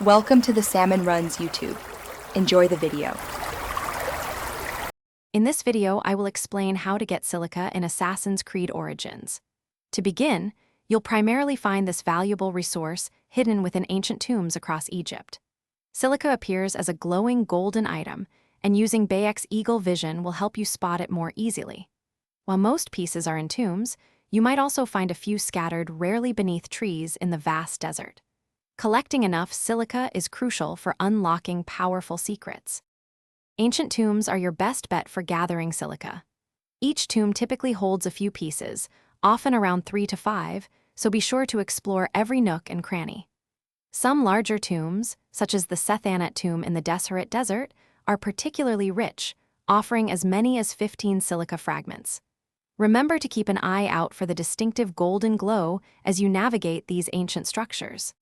Welcome to the Salmon Runs YouTube. Enjoy the video. In this video, I will explain how to get silica in Assassin's Creed Origins. To begin, you'll primarily find this valuable resource hidden within ancient tombs across Egypt. Silica appears as a glowing golden item, and using Bayek's Eagle Vision will help you spot it more easily. While most pieces are in tombs, you might also find a few scattered rarely beneath trees in the vast desert. Collecting enough silica is crucial for unlocking powerful secrets. Ancient tombs are your best bet for gathering silica. Each tomb typically holds a few pieces, often around 3 to 5, so be sure to explore every nook and cranny. Some larger tombs, such as the Sethanet tomb in the Deseret Desert, are particularly rich, offering as many as 15 silica fragments. Remember to keep an eye out for the distinctive golden glow as you navigate these ancient structures.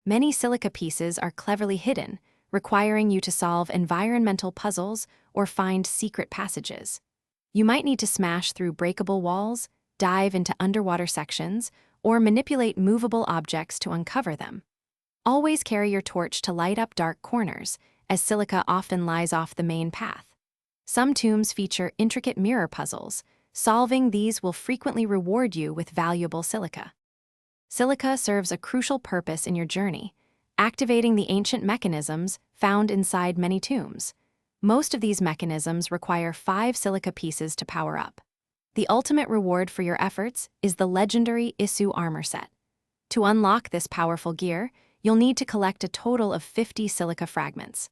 Many silica pieces are cleverly hidden, requiring you to solve environmental puzzles or find secret passages. You might need to smash through breakable walls, dive into underwater sections, or manipulate movable objects to uncover them. Always carry your torch to light up dark corners, as silica often lies off the main path. Some tombs feature intricate mirror puzzles. Solving these will frequently reward you with valuable silica. Silica serves a crucial purpose in your journey, activating the ancient mechanisms found inside many tombs. Most of these mechanisms require 5 silica pieces to power up. The ultimate reward for your efforts is the legendary Isu armor set. To unlock this powerful gear, you'll need to collect a total of 50 silica fragments.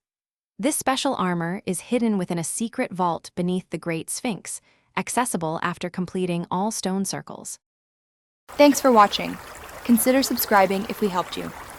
This special armor is hidden within a secret vault beneath the Great Sphinx, accessible after completing all stone circles. Thanks for watching. Consider subscribing if we helped you.